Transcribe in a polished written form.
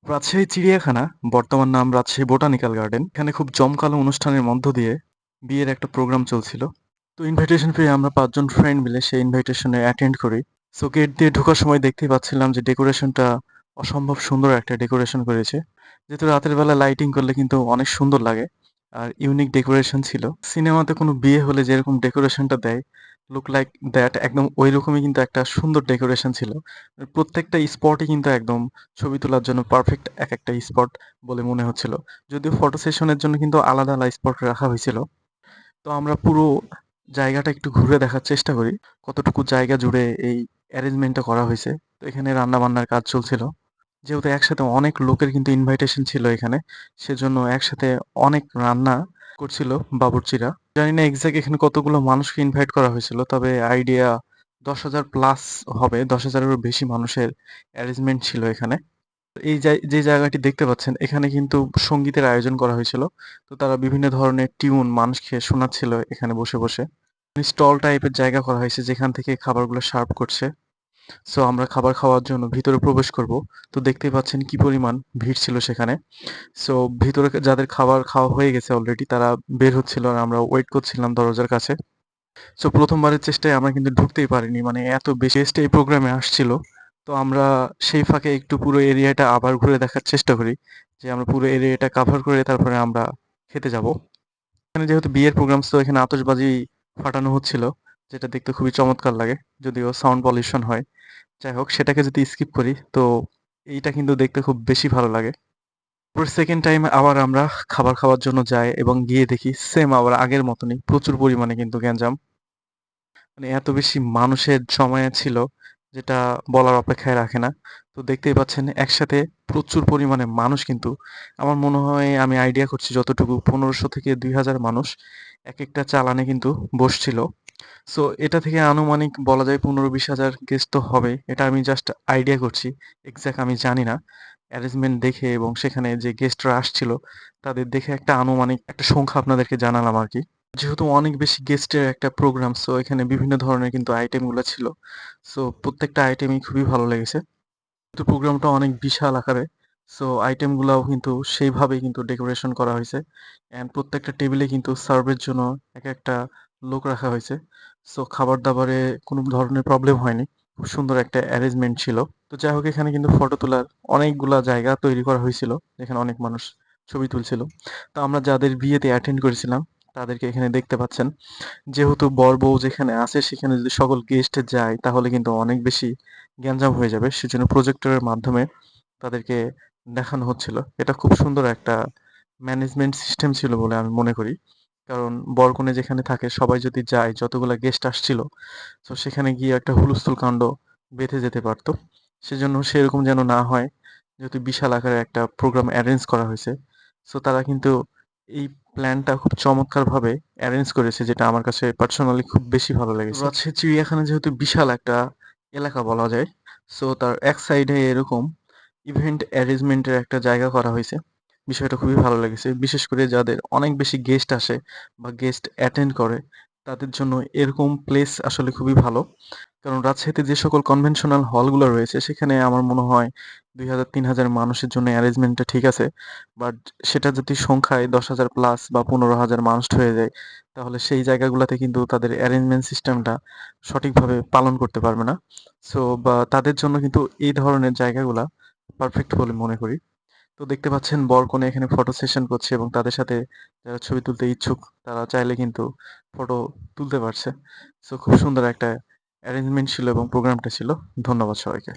রাজশাহী চিড়িয়াখানা, বর্তমান নাম রাজশাহী বোটানিক্যাল গার্ডেন। এখানে খুব জমকালো অনুষ্ঠানের মধ্য দিয়ে বিয়ের একটা প্রোগ্রাম চলছিল। তো ইনভাইটেশন পেয়ে আমরা ৫ জন ফ্রেন্ড মিলে সেই ইনভাইটেশনে অ্যাটেন্ড করি। সো গেট দিয়ে ঢোকার সময় দেখতেই পাচ্ছিলাম যে ডেকোরেশনটা অসম্ভব সুন্দর একটা ডেকোরেশন করেছে। যেহেতু রাতের বেলা লাইটিং করলে কিন্তু অনেক সুন্দর লাগে। আর ইউনিক ডেকোরেশন ছিল। সিনেমাতে কোনো বিয়ে হলে যেরকম ডেকোরেশনটা দেয়, লুক লাইক দ্যাট একদম ঐরকমই কিন্তু একটা সুন্দর ডেকোরেশন ছিল। প্রত্যেকটা স্পটই কিন্তু একদম ছবি তোলার জন্য পারফেক্ট একটা স্পট বলে মনে হচ্ছিল। যদিও ফটো সেশনের জন্য কিন্তু আলাদা স্পট রাখা হয়েছিল। তো আমরা পুরো জায়গাটা একটু ঘুরে দেখার চেষ্টা করি, কতটুকু জায়গা জুড়ে এই অ্যারেঞ্জমেন্টটা করা হয়েছে। তো এখানে রান্না-বান্নার কাজ চলছিল। যেহেতু একসাথে অনেক লোকের কিন্তু ইনভাইটেশন ছিল এখানে, সেজন্য একসাথে অনেক রান্না করছিল বাবুর্চিরা। জানি না এক্সাক্ট এখানে কতগুলো মানুষকে ইনভাইট করা হয়েছিল, তবে আইডিয়া ১০,০০০ প্লাস হবে, ১০,০০০-এরও বেশি মানুষের অ্যারেঞ্জমেন্ট ছিল এখানে। এই যে জায়গাটি দেখতে পাচ্ছেন এখানে কিন্তু সঙ্গীতের আয়োজন করা হয়েছিল। তো তারা বিভিন্ন ধরনের টিউন মানুষকে শোনাচ্ছিল এখানে বসে বসে। স্টল টাইপের জায়গা করা হয়েছে যেখান থেকে খাবারগুলো সার্ভ করছে। সো আমরা খাবার খাওয়ার জন্য ভিতরে প্রবেশ করব। তো দেখতেই পাচ্ছেন কি পরিমাণ ভিড় ছিল সেখানে। সো ভিতরে যাদের খাবার খাওয়া হয়ে গেছে অলরেডি তারা বের হচ্ছিল আর আমরা ওয়েট করছিলাম দরজার কাছে। সো প্রথমবারের চেষ্টায় আমরা কিন্তু ঢুকতেই পারিনি, মানে এত বেশি গেস্ট এই প্রোগ্রামে আসছিল। তো আমরা সেই ফাঁকে একটু পুরো এরিয়াটা আবার ঘুরে দেখার চেষ্টা করি, যে আমরা পুরো এরিয়াটা কাভার করে তারপরে আমরা খেতে যাব। এখানে যেহেতু বিয়ের প্রোগ্রাম, তো এখানে আতশবাজি ফাটানো হচ্ছিল, যেটা দেখতে খুবই চমৎকার লাগে। যদিও সাউন্ড পলিউশন হয়, যাই হোক সেটাকে যদি স্কিপ করি তো এইটা কিন্তু দেখতে খুব বেশি ভালো লাগে। পরে সেকেন্ড টাইম আবার আমরা খাবার খাওয়ার জন্য যাই এবং গিয়ে দেখি সেম আবার আগের মতনই প্রচুর পরিমাণে কিন্তু গ্যাঞ্জাম। মানে এত বেশি মানুষের জমায়েত ছিল যেটা বলার অপেক্ষায় রাখে না। তো দেখতেই পাচ্ছেন একসাথে প্রচুর পরিমাণে মানুষ কিন্তু, আমার মনে হয় আমি আইডিয়া করছি যতটুকু ১৫০০ থেকে ২,০০০ মানুষ একেকটা চালানে কিন্তু বসছিল। সো এটা থেকে আনুমানিক বলা যায় ১৫-২০,০০০ গেস্ট তো হবেই। এটা আমি জাস্ট আইডিয়া করছি। এক্সাক্ট আমি জানি না। অ্যারেঞ্জমেন্ট দেখে এবং সেখানে যে গেস্টরা আসছিল তাদের দেখে একটা আনুমানিক একটা সংখ্যা আপনাদেরকে জানালাম আরকি। যেহেতু অনেক বেশি গেস্টের একটা প্রোগ্রাম, সো এখানে বিভিন্ন ধরনের কিন্তু আইটেমগুলো ছিল। সো প্রত্যেকটা আইটেমই খুবই ভালো লেগেছে। তো প্রোগ্রামটা অনেক বিশাল আকারে। সো আইটেমগুলাও কিন্তু সেইভাবেই কিন্তু ডেকোরেশন করা হইছে। অ্যান্ড প্রত্যেকটা টেবিলে কিন্তু সার্ভের জন্য একেকটা লোক রাখা হয়েছে। সো খাবার-দাবারে কোনো ধরনের প্রবলেম হয়নি। খুব সুন্দর একটা অ্যারেঞ্জমেন্ট ছিল। তো যাই হোক এখানে কিন্তু ফটো তোলার অনেকগুলা জায়গা তৈরি করা হয়েছিল, যেখানে অনেক মানুষ ছবি তুলছিল। তো আমরা যাদের বিয়েতে অ্যাটেন্ড করেছিলাম তাদেরকে এখানে দেখতে পাচ্ছেন। যেহেতু বর-বউ যেখানে আছে সেখানে যদি সকল গেস্ট যায় তাহলে কিন্তু অনেক বেশি গ্যাঞ্জাম হয়ে যাবে। সেজন্য প্রজেক্টরের মাধ্যমে তাদেরকে দেখানো হচ্ছিল। এটা খুব সুন্দর একটা ম্যানেজমেন্ট সিস্টেম ছিল বলে আমি মনে করি। কারণ বর-কনে যেখানে থাকে সবাই যদি যায়, যতগুলা গেস্ট আসছিল, তো সেখানে গিয়ে একটা হুলস্থুল কাণ্ড বেঁধে যেতে পারত। সেজন্য সেরকম যেন না হয়, যেহেতু বিশাল আকারে একটা প্রোগ্রাম এরেঞ্জ করা হয়েছে। সো তারা কিন্তু এই প্ল্যানটা খুব চমৎকারভাবে এরেঞ্জ করেছে, যেটা আমার কাছে পার্সোনালি খুব বেশি ভালো লেগেছে। রাজশাহী চিড়িয়াখানা যেহেতু বিশাল একটা এলাকা বলা যায়, সো তার এক সাইডে এরকম ইভেন্ট অ্যারেঞ্জমেন্টের একটা জায়গা করা হয়েছে। বিষয়টা খুবই ভালো লেগেছে। বিশেষ করে যাদের অনেক বেশি গেস্ট আসে বা গেস্ট অ্যাটেন্ড করে তাদের জন্য এরকম প্লেস আসলে খুবই ভালো। কারণ রাজশাহীতে যে সকল কনভেনশনাল হলগুলো রয়েছে সেখানে আমার মনে হয় ২,০০০-৩,০০০ মানুষের জন্য অ্যারেঞ্জমেন্টটা ঠিক আছে। বাট সেটা যদি সংখ্যায় ১০,০০০ প্লাস বা ১৫,০০০ মানুষ হয়ে যায়, তাহলে সেই জায়গাগুলাতে কিন্তু তাদের অ্যারেঞ্জমেন্ট সিস্টেমটা সঠিকভাবে পালন করতে পারবে না। সো বা তাদের জন্য কিন্তু এই ধরনের জায়গাগুলা পারফেক্ট বলে মনে করি। তো দেখতে পাচ্ছেন বর-কনে এখানে ফটো সেশন করছে এবং তাদের সাথে যারা ছবি তুলতে ইচ্ছুক তারা চাইলে কিন্তু ফটো তুলতে পারছে। সো খুব সুন্দর একটা অ্যারেঞ্জমেন্ট ছিল এবং প্রোগ্রামটা ছিল। ধন্যবাদ সবাইকে।